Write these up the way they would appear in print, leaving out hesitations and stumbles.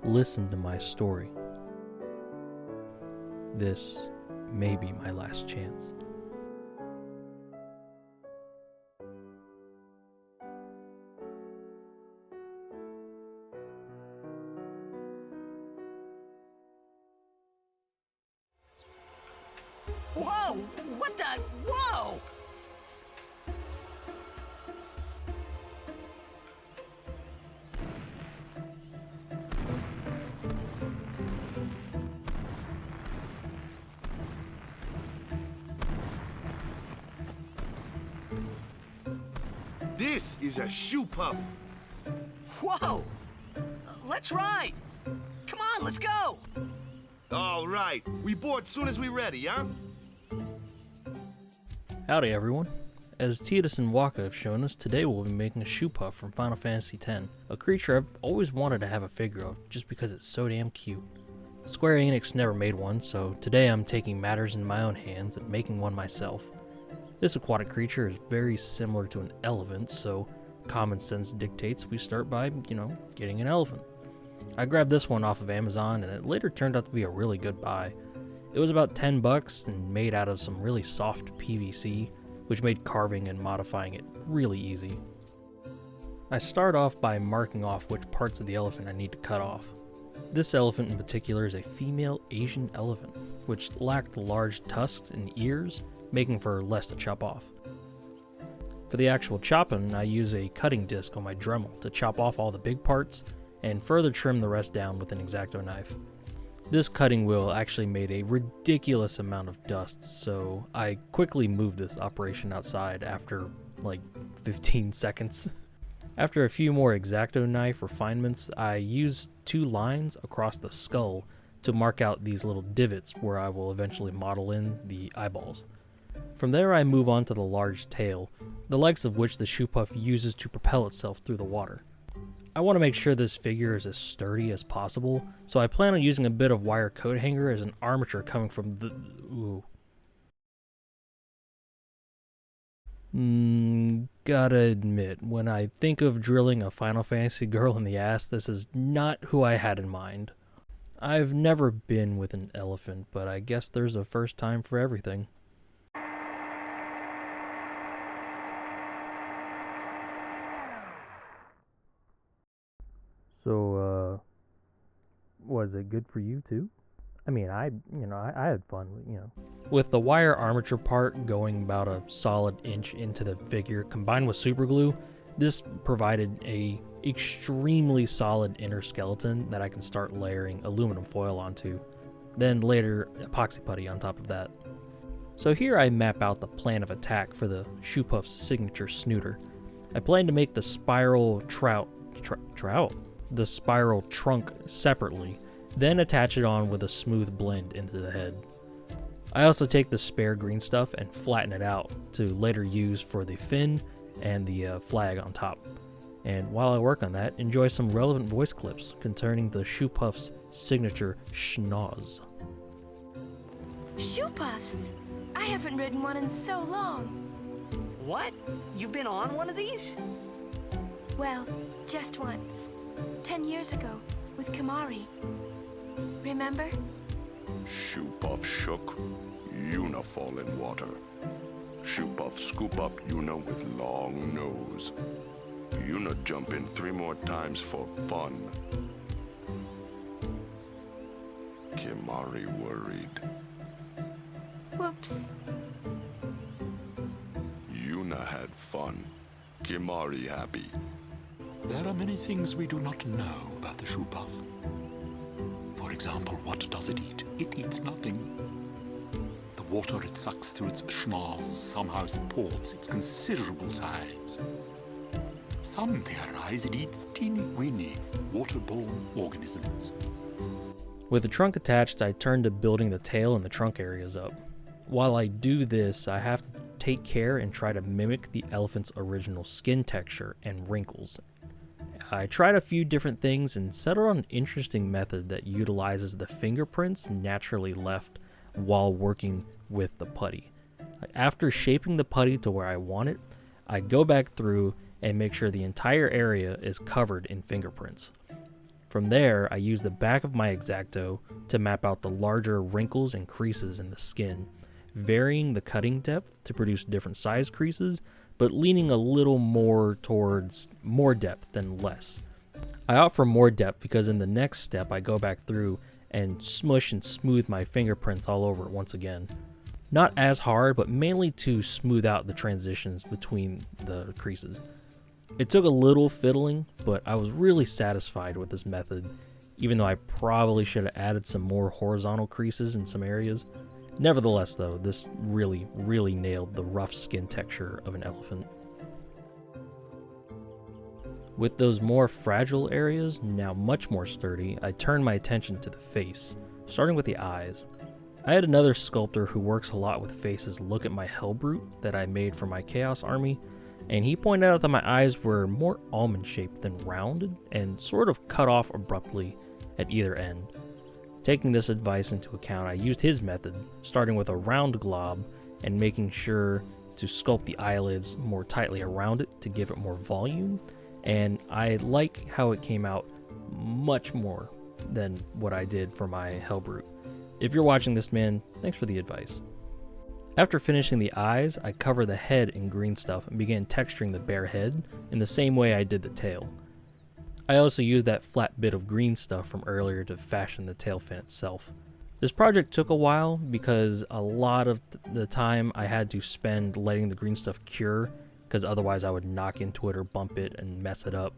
listen to my story. This may be my last chance. Whoa! What the? Whoa! This is a Shoopuf. Whoa! Let's ride! Come on, let's go! All right, we board soon as we ready, huh? Howdy everyone. As Titus and Waka have shown us, today we'll be making a Shoopuf from Final Fantasy X, a creature I've always wanted to have a figure of just because it's so damn cute. Square Enix never made one, so today I'm taking matters in my own hands and making one myself. This aquatic creature is very similar to an elephant, so common sense dictates we start by, getting an elephant. I grabbed this one off of Amazon and it later turned out to be a really good buy. It was about $10 and made out of some really soft PVC, which made carving and modifying it really easy. I start off by marking off which parts of the elephant I need to cut off. This elephant in particular is a female Asian elephant, which lacked large tusks and ears, making for less to chop off. For the actual chopping, I use a cutting disc on my Dremel to chop off all the big parts and further trim the rest down with an X-Acto knife. This cutting wheel actually made a ridiculous amount of dust, so I quickly moved this operation outside after like 15 seconds. After a few more X-Acto knife refinements, I used 2 lines across the skull to mark out these little divots where I will eventually model in the eyeballs. From there I move on to the large tail, the likes of which the Shoopuf uses to propel itself through the water. I want to make sure this figure is as sturdy as possible, so I plan on using a bit of wire coat hanger as an armature coming from the... Gotta admit, when I think of drilling a Final Fantasy girl in the ass, this is not who I had in mind. I've never been with an elephant, but I guess there's a first time for everything. So, was it good for you too? I mean, I had fun, With the wire armature part going about a solid inch into the figure, combined with super glue, this provided a extremely solid inner skeleton that I can start layering aluminum foil onto. Then later, epoxy putty on top of that. So here I map out the plan of attack for the Shoopuf's signature snooter. I plan to make the spiral the spiral trunk separately, then attach it on with a smooth blend into the head. I also take the spare green stuff and flatten it out to later use for the fin and the flag on top. And while I work on that, enjoy some relevant voice clips concerning the Shoopuf's signature schnoz. Shoopufs? I haven't ridden one in so long. What? You've been on one of these? Well, just once. 10 years ago, with Kimahri. Remember? Shoopuf shook, Yuna fall in water. Shoopuf scoop up Yuna with long nose. Yuna jump in 3 more times for fun. Kimahri worried. Whoops. Yuna had fun. Kimahri happy. There are many things we do not know about the Shoopuf. For example, what does it eat? It eats nothing. The water it sucks through its schnoz somehow supports its considerable size. Some theorize it eats teeny-weeny, waterborne organisms. With the trunk attached, I turn to building the tail and the trunk areas up. While I do this, I have to take care and try to mimic the elephant's original skin texture and wrinkles. I tried a few different things and settled on an interesting method that utilizes the fingerprints naturally left while working with the putty. After shaping the putty to where I want it, I go back through and make sure the entire area is covered in fingerprints. From there, I used the back of my X-Acto to map out the larger wrinkles and creases in the skin, varying the cutting depth to produce different size creases, but leaning a little more towards more depth than less. I opt for more depth because in the next step I go back through and smush and smooth my fingerprints all over it once again. Not as hard, but mainly to smooth out the transitions between the creases. It took a little fiddling, but I was really satisfied with this method, even though I probably should have added some more horizontal creases in some areas. Nevertheless though, this really nailed the rough skin texture of an elephant. With those more fragile areas now much more sturdy, I turned my attention to the face, starting with the eyes. I had another sculptor who works a lot with faces look at my Hellbrute that I made for my Chaos Army, and he pointed out that my eyes were more almond-shaped than rounded and sort of cut off abruptly at either end. Taking this advice into account, I used his method, starting with a round glob and making sure to sculpt the eyelids more tightly around it to give it more volume, and I like how it came out much more than what I did for my Hellbrute. If you're watching this, man, thanks for the advice. After finishing the eyes, I covered the head in green stuff and began texturing the bare head in the same way I did the tail. I also used that flat bit of green stuff from earlier to fashion the tail fin itself. This project took a while because a lot of the time I had to spend letting the green stuff cure, because otherwise I would knock into it or bump it and mess it up.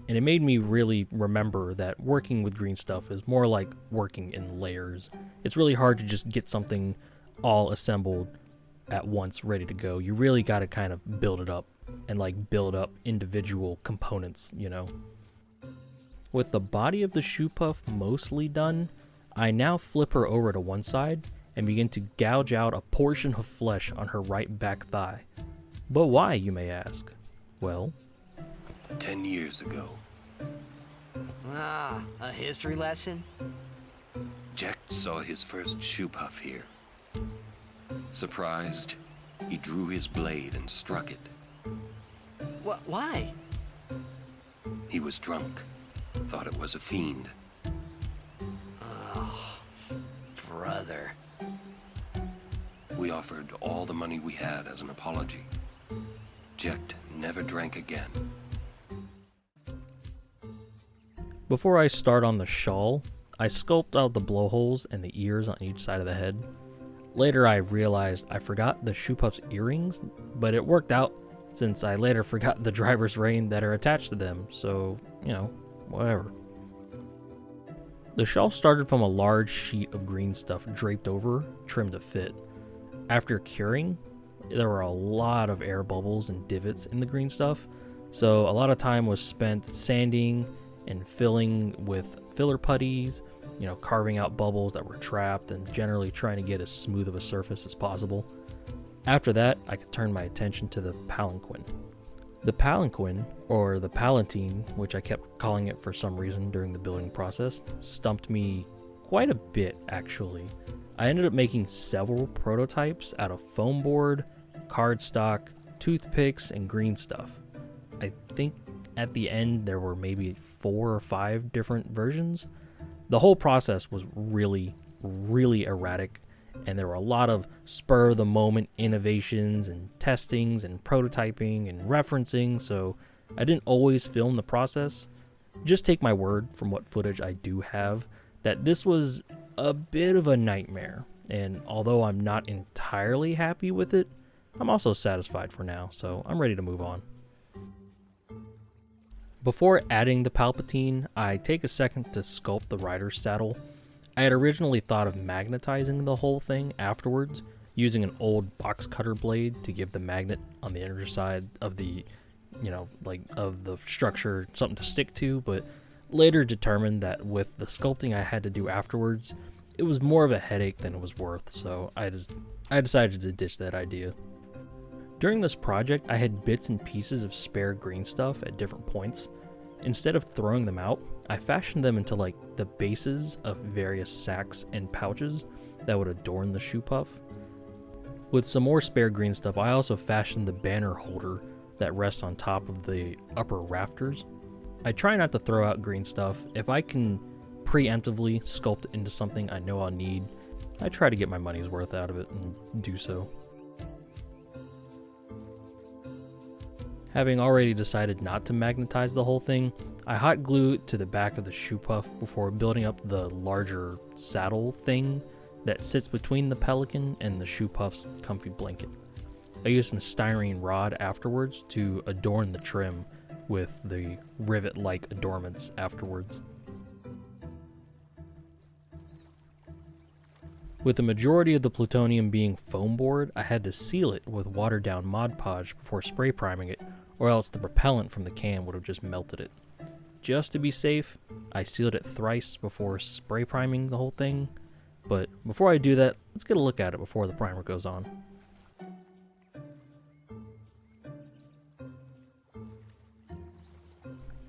And it made me really remember that working with green stuff is more like working in layers. It's really hard to just get something all assembled at once ready to go. You really got to kind of build it up and like build up individual components, you know. With the body of the Shoopuf mostly done, I now flip her over to one side and begin to gouge out a portion of flesh on her right back thigh. But why, you may ask? Well, 10 years ago, Ah, a history lesson? Jecht saw his first Shoopuf here. Surprised, he drew his blade and struck it. Why? He was drunk, thought it was a fiend. Oh, brother. We offered all the money we had as an apology. Jecht never drank again. before I start on the shawl, I sculpt out the blowholes and the ears on each side of the head. Later I realized I forgot the Shoopuf's earrings, but it worked out since I later forgot the driver's rein that are attached to them, so, you know, whatever. The shawl started from a large sheet of green stuff draped over, trimmed to fit. After curing, there were a lot of air bubbles and divots in the green stuff, so a lot of time was spent sanding and filling with filler putties, you know, carving out bubbles that were trapped and generally trying to get as smooth of a surface as possible. After that, I could turn my attention to the Palanquin. The Palanquin, or the Palanquin, which I kept calling it for some reason during the building process, stumped me quite a bit actually. I ended up making several prototypes out of foam board, cardstock, toothpicks, and green stuff. I think at the end there were maybe 4 or 5 different versions. The whole process was really erratic, and there were a lot of spur-of-the-moment innovations and testings and prototyping and referencing, so I didn't always film the process. Just take my word from what footage I do have that this was a bit of a nightmare, and although I'm not entirely happy with it, I'm also satisfied for now, so I'm ready to move on. Before adding the Palpatine, I take a second to sculpt the rider's saddle. I had originally thought of magnetizing the whole thing afterwards, using an old box cutter blade to give the magnet on the underside of the, you know, like of the structure something to stick to, but later determined that with the sculpting I had to do afterwards, it was more of a headache than it was worth, so I decided to ditch that idea. During this project, I had bits and pieces of spare green stuff at different points. Instead of throwing them out, I fashioned them into like the bases of various sacks and pouches that would adorn the Shoopuf. With some more spare green stuff, I also fashioned the banner holder that rests on top of the upper rafters. I try not to throw out green stuff. If I can preemptively sculpt it into something I know I'll need, I try to get my money's worth out of it and do so. Having already decided not to magnetize the whole thing, I hot glue it to the back of the Shoopuf before building up the larger saddle thing that sits between the Palanquin and the Shoopuf's comfy blanket. I used some styrene rod afterwards to adorn the trim with the rivet-like adornments afterwards. With the majority of the plutonium being foam board, I had to seal it with watered down Mod Podge before spray priming it, or else the propellant from the can would have just melted it. Just to be safe, I sealed it thrice before spray priming the whole thing, but before I do that, let's get a look at it before the primer goes on.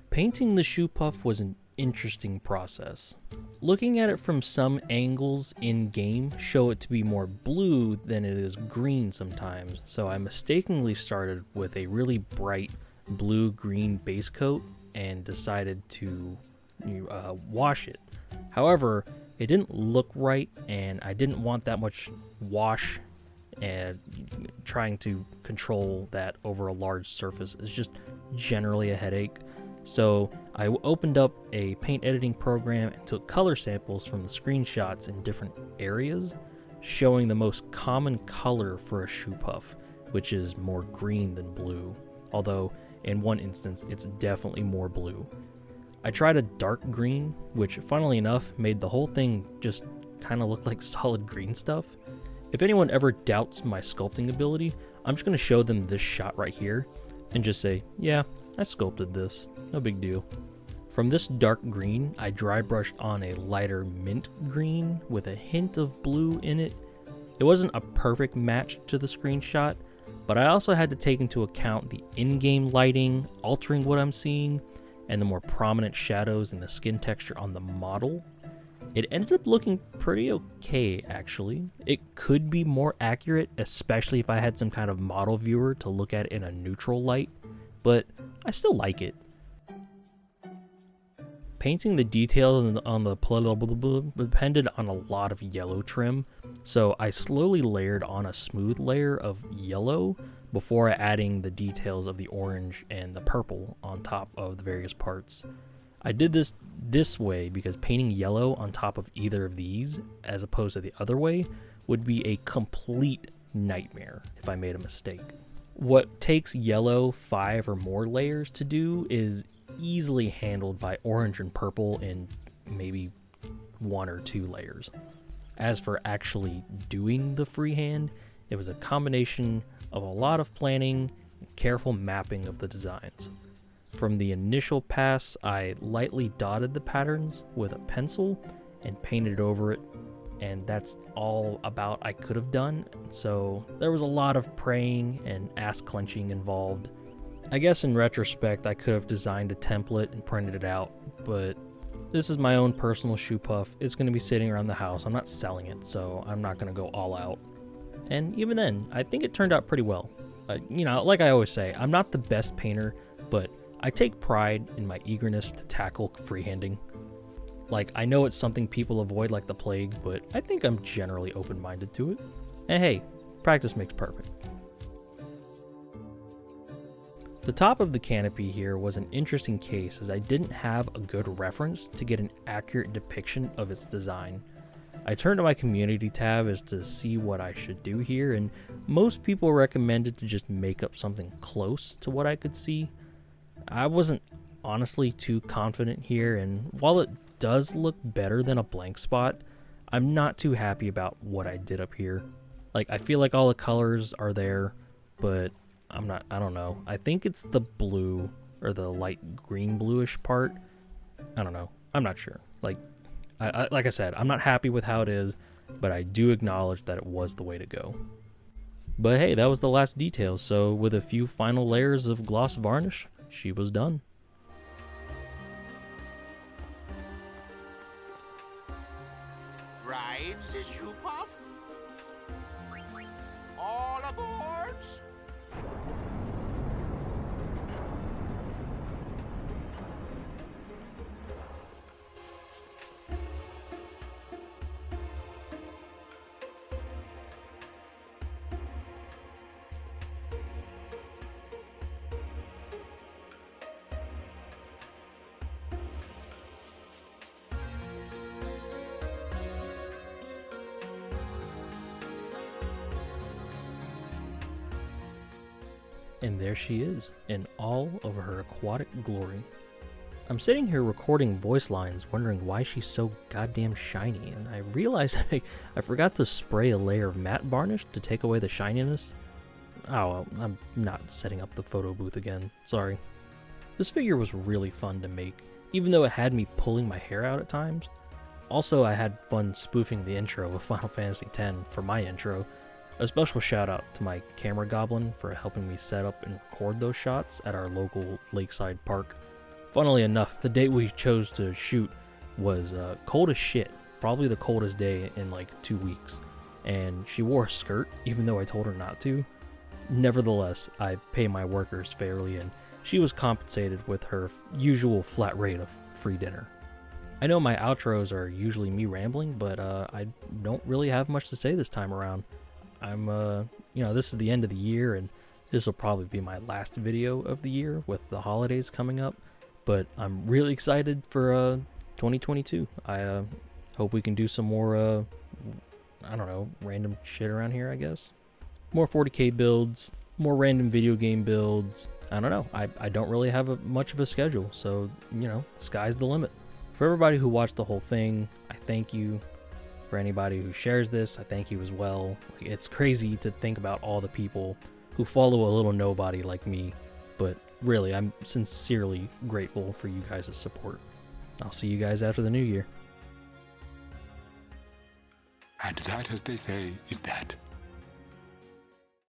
Painting the Shoopuf was an interesting process. Looking at it from some angles in-game show it to be more blue than it is green sometimes, so I mistakenly started with a really bright blue-green base coat and decided to wash it. However, it didn't look right, and I didn't want that much wash, and trying to control that over a large surface is just generally a headache. So I opened up a paint editing program and took color samples from the screenshots in different areas, showing the most common color for a Shoopuf, which is more green than blue, although in one instance it's definitely more blue. I tried a dark green, which funnily enough made the whole thing just kind of look like solid green stuff. If anyone ever doubts my sculpting ability, I'm just going to show them this shot right here and just say, yeah, I sculpted this, no big deal. From this dark green, I dry brushed on a lighter mint green with a hint of blue in it. It wasn't a perfect match to the screenshot, but I also had to take into account the in-game lighting, altering what I'm seeing, and the more prominent shadows and the skin texture on the model. It ended up looking pretty okay, actually. It could be more accurate, especially if I had some kind of model viewer to look at it in a neutral light, but I still like it. Painting the details on the depended on a lot of yellow trim, so I slowly layered on a smooth layer of yellow before adding the details of the orange and the purple on top of the various parts. I did this way because painting yellow on top of either of these, as opposed to the other way, would be a complete nightmare if I made a mistake. What takes yellow 5 or more layers to do is easily handled by orange and purple in maybe 1 or 2 layers. As for actually doing the freehand, it was a combination of a lot of planning and careful mapping of the designs. From the initial pass, I lightly dotted the patterns with a pencil and painted over it, and that's all about I could have done, so there was a lot of praying and ass clenching involved. I guess in retrospect I could have designed a template and printed it out, but this is my own personal Shoopuf. It's going to be sitting around the house. I'm not selling it, so I'm not going to go all out. And even then, I think it turned out pretty well. Like I always say, I'm not the best painter, but I take pride in my eagerness to tackle freehanding. Like, I know it's something people avoid like the plague, but I think I'm generally open-minded to it. And hey, practice makes perfect. The top of the canopy here was an interesting case as I didn't have a good reference to get an accurate depiction of its design. I turned to my community tab as to see what I should do here, and most people recommended to just make up something close to what I could see. I wasn't honestly too confident here, and while it does look better than a blank spot, I'm not too happy about what I did up here. Like, I feel like all the colors are there, but I don't know. I think it's the blue or the light green bluish part. I don't know. I'm not sure. Like I said, I'm not happy with how it is, but I do acknowledge that it was the way to go. But hey, that was the last detail. So with a few final layers of gloss varnish, she was done. Rides the Shoopuf? All aboard! 'Cause And there she is, in all of her aquatic glory. I'm sitting here recording voice lines wondering why she's so goddamn shiny, and I realized I forgot to spray a layer of matte varnish to take away the shininess. Oh well, I'm not setting up the photo booth again, sorry. This figure was really fun to make, even though it had me pulling my hair out at times. Also, I had fun spoofing the intro of Final Fantasy X for my intro. A special shout out to my camera goblin for helping me set up and record those shots at our local lakeside park. Funnily enough, the date we chose to shoot was cold as shit, probably the coldest day in like 2 weeks, and she wore a skirt even though I told her not to. Nevertheless, I pay my workers fairly, and she was compensated with her usual flat rate of free dinner. I know my outros are usually me rambling, but I don't really have much to say this time around. This is the end of the year, and this will probably be my last video of the year with the holidays coming up. But I'm really excited for 2022. I hope we can do some more, random shit around here, I guess. More 40k builds, more random video game builds. I don't know. I don't really have much of a schedule, so, sky's the limit. For everybody who watched the whole thing, I thank you. For anybody who shares this, I thank you as well. It's crazy to think about all the people who follow a little nobody like me, but really, I'm sincerely grateful for you guys' support. I'll see you guys after the new year. And that, as they say, is that.